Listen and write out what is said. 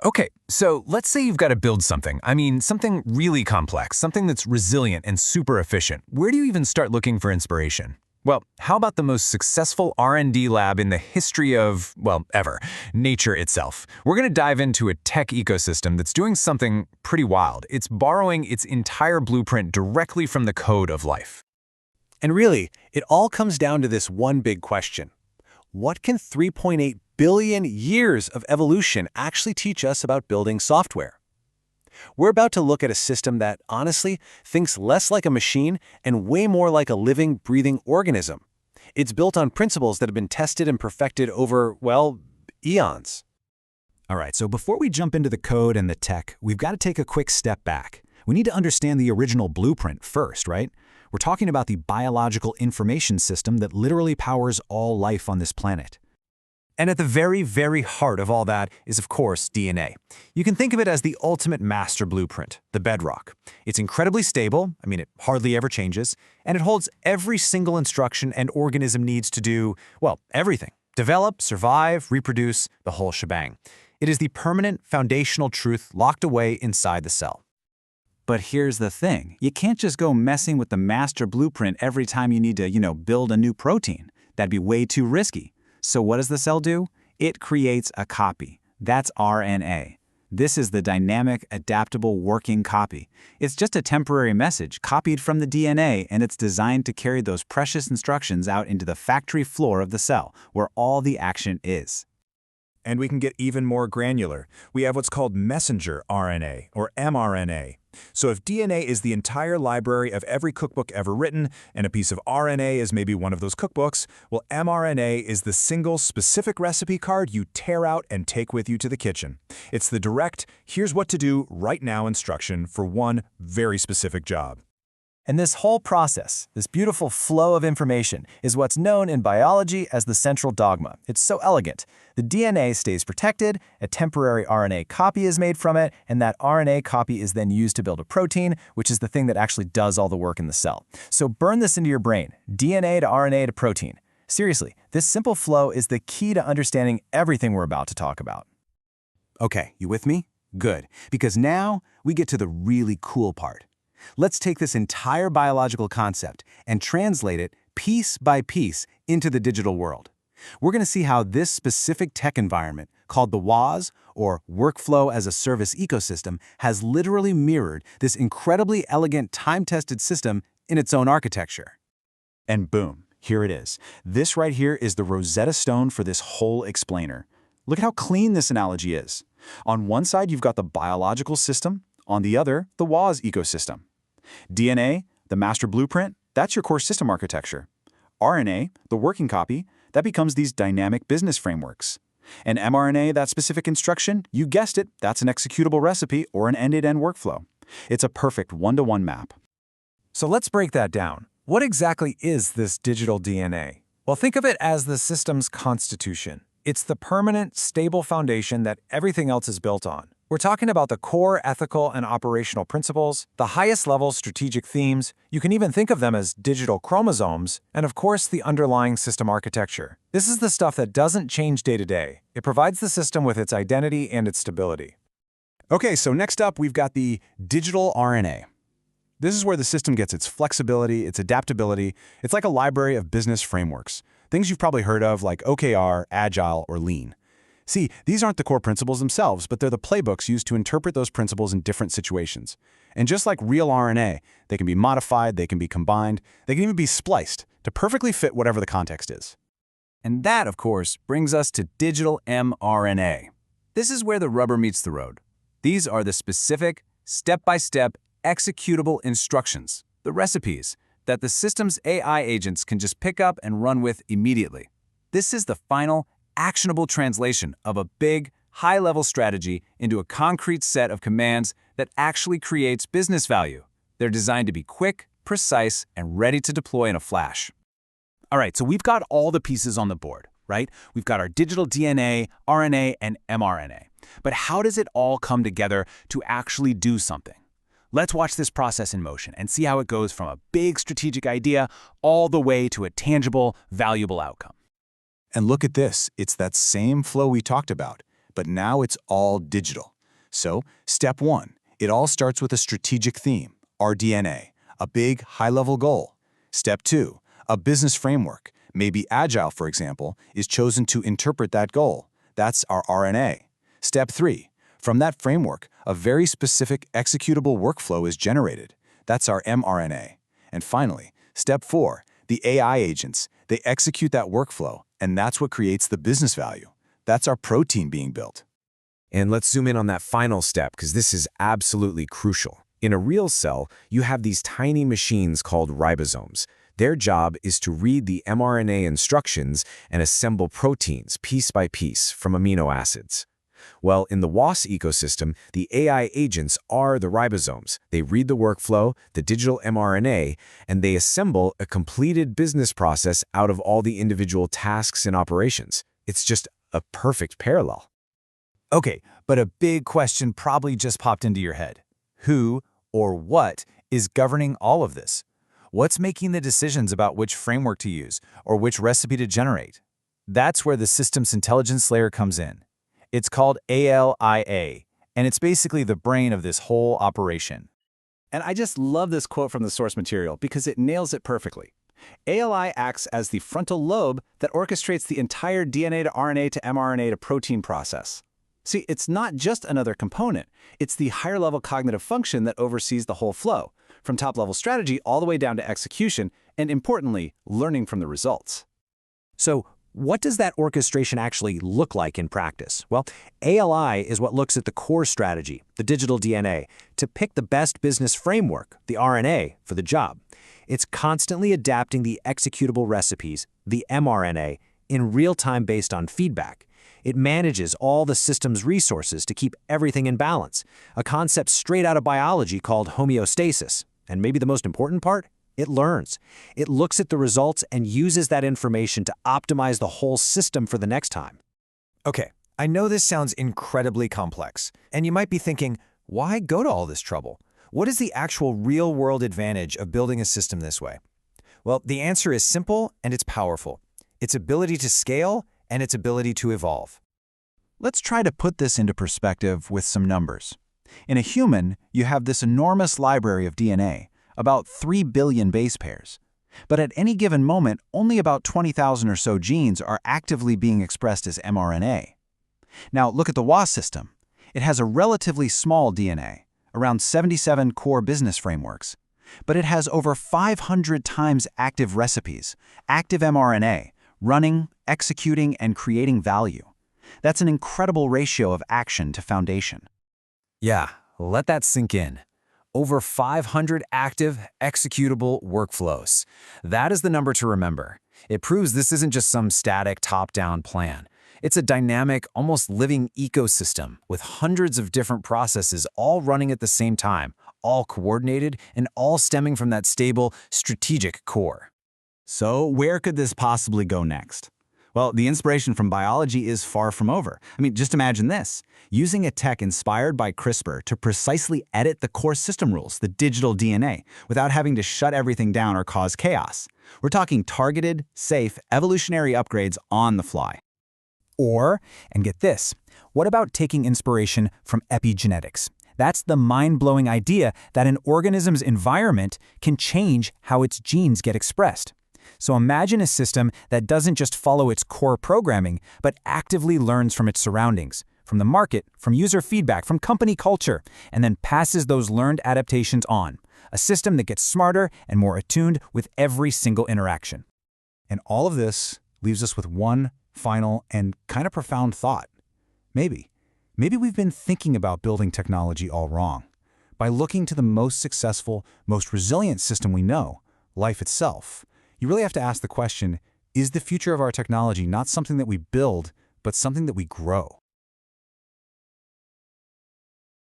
Okay, so let's say you've got to build something. I mean, something really complex, something that's resilient and super efficient. Where do you even start looking for inspiration? Well, how about the most successful R&D lab in the history of, well, ever, nature itself? We're going to dive into a tech ecosystem that's doing something pretty wild. It's borrowing its entire blueprint directly from the code of life. And really, it all comes down to this one big question. What can 3.8 billion years of evolution actually teach us about building software? We're about to look at a system that, honestly, thinks less like a machine and way more like a living, breathing organism. It's built on principles that have been tested and perfected over, well, eons. All right, so before we jump into the code and the tech, we've got to take a quick step back. We need to understand the original blueprint first, right? We're talking about the biological information system that literally powers all life on this planet. And at the very, very heart of all that is, of course, DNA. You can think of it as the ultimate master blueprint, the bedrock. It's incredibly stable, it hardly ever changes, and it holds every single instruction an organism needs to do, well, everything. Develop, survive, reproduce, the whole shebang. It is the permanent foundational truth locked away inside the cell. But here's the thing. You can't just go messing with the master blueprint every time you need to, build a new protein. That'd be way too risky. So what does the cell do? It creates a copy. That's RNA. This is the dynamic, adaptable, working copy. It's just a temporary message copied from the DNA, and it's designed to carry those precious instructions out into the factory floor of the cell, where all the action is. And we can get even more granular. We have what's called messenger RNA, or mRNA. So if DNA is the entire library of every cookbook ever written, and a piece of RNA is maybe one of those cookbooks, well, mRNA is the single specific recipe card you tear out and take with you to the kitchen. It's the direct, here's what to do right now instruction for one very specific job. And this whole process, this beautiful flow of information, is what's known in biology as the central dogma. It's so elegant. The DNA stays protected, a temporary RNA copy is made from it, and that RNA copy is then used to build a protein, which is the thing that actually does all the work in the cell. So burn this into your brain, DNA to RNA to protein. Seriously, this simple flow is the key to understanding everything we're about to talk about. Okay, you with me? Good, because now we get to the really cool part. Let's take this entire biological concept and translate it piece by piece into the digital world. We're going to see how this specific tech environment, called the WaaS, or Workflow as a Service ecosystem, has literally mirrored this incredibly elegant, time-tested system in its own architecture. And boom, here it is. This right here is the Rosetta Stone for this whole explainer. Look at how clean this analogy is. On one side, you've got the biological system. On the other, the WaaS ecosystem. DNA, the master blueprint, that's your core system architecture. RNA, the working copy, that becomes these dynamic business frameworks. And mRNA, that specific instruction, you guessed it, that's an executable recipe or an end-to-end workflow. It's a perfect one-to-one map. So let's break that down. What exactly is this digital DNA? Well, think of it as the system's constitution. It's the permanent, stable foundation that everything else is built on. We're talking about the core ethical and operational principles, the highest level strategic themes, you can even think of them as digital chromosomes, and of course the underlying system architecture. This is the stuff that doesn't change day to day. It provides the system with its identity and its stability. Okay, so next up we've got the digital RNA. This is where the system gets its flexibility, its adaptability. It's like a library of business frameworks. Things you've probably heard of like OKR, Agile, or Lean. See, these aren't the core principles themselves, but they're the playbooks used to interpret those principles in different situations. And just like real RNA, they can be modified, they can be combined, they can even be spliced to perfectly fit whatever the context is. And that, of course, brings us to digital mRNA. This is where the rubber meets the road. These are the specific, step-by-step, executable instructions, the recipes, that the system's AI agents can just pick up and run with immediately. This is the final, actionable translation of a big, high-level strategy into a concrete set of commands that actually creates business value. They're designed to be quick, precise, and ready to deploy in a flash. All right, so we've got all the pieces on the board, right? We've got our digital DNA, RNA, and mRNA. But how does it all come together to actually do something? Let's watch this process in motion and see how it goes from a big strategic idea all the way to a tangible, valuable outcome. And look at this, it's that same flow we talked about, but now it's all digital. So, step 1. It all starts with a strategic theme, our DNA, a big, high-level goal. Step 2. A business framework, maybe Agile, for example, is chosen to interpret that goal. That's our RNA. Step 3. From that framework, a very specific executable workflow is generated. That's our mRNA. And finally, step 4. The AI agents, they execute that workflow, and that's what creates the business value. That's our protein being built. And let's zoom in on that final step, because this is absolutely crucial. In a real cell, you have these tiny machines called ribosomes. Their job is to read the mRNA instructions and assemble proteins piece by piece from amino acids. Well, in the WaaS ecosystem, the AI agents are the ribosomes. They read the workflow, the digital mRNA, and they assemble a completed business process out of all the individual tasks and operations. It's just a perfect parallel. Okay, but a big question probably just popped into your head. Who or what is governing all of this? What's making the decisions about which framework to use or which recipe to generate? That's where the systems intelligence layer comes in. It's called A.L.I.A, and it's basically the brain of this whole operation. And I just love this quote from the source material because it nails it perfectly. A.L.I acts as the frontal lobe that orchestrates the entire DNA to RNA to mRNA to protein process. See, it's not just another component. It's the higher-level cognitive function that oversees the whole flow, from top-level strategy all the way down to execution, and importantly, learning from the results. So, what does that orchestration actually look like in practice? Well, A.L.I is what looks at the core strategy, the digital DNA, to pick the best business framework, the RNA, for the job. It's constantly adapting the executable recipes, the mRNA, in real time based on feedback. It manages all the system's resources to keep everything in balance, a concept straight out of biology called homeostasis. And maybe the most important part? It learns. It looks at the results and uses that information to optimize the whole system for the next time. Okay, I know this sounds incredibly complex, and you might be thinking, why go to all this trouble? What is the actual real-world advantage of building a system this way? Well, the answer is simple and it's powerful. Its ability to scale and its ability to evolve. Let's try to put this into perspective with some numbers. In a human, you have this enormous library of DNA, about 3 billion base pairs. But at any given moment, only about 20,000 or so genes are actively being expressed as mRNA. Now, look at the WaaS system. It has a relatively small DNA, around 77 core business frameworks. But it has over 500 times active recipes, active mRNA, running, executing, and creating value. That's an incredible ratio of action to foundation. Yeah, let that sink in. Over 500 active, executable workflows. That is the number to remember. It proves this isn't just some static top-down plan. It's a dynamic, almost living ecosystem with hundreds of different processes all running at the same time, all coordinated and all stemming from that stable, strategic core. So where could this possibly go next? Well, the inspiration from biology is far from over. I mean, just imagine this. Using a tech inspired by CRISPR to precisely edit the core system rules, the digital DNA, without having to shut everything down or cause chaos. We're talking targeted, safe, evolutionary upgrades on the fly. Or, and get this, what about taking inspiration from epigenetics? That's the mind-blowing idea that an organism's environment can change how its genes get expressed. So imagine a system that doesn't just follow its core programming, but actively learns from its surroundings, from the market, from user feedback, from company culture, and then passes those learned adaptations on. A system that gets smarter and more attuned with every single interaction. And all of this leaves us with one final and kind of profound thought. Maybe we've been thinking about building technology all wrong. By looking to the most successful, most resilient system we know, life itself, you really have to ask the question, is the future of our technology not something that we build, but something that we grow?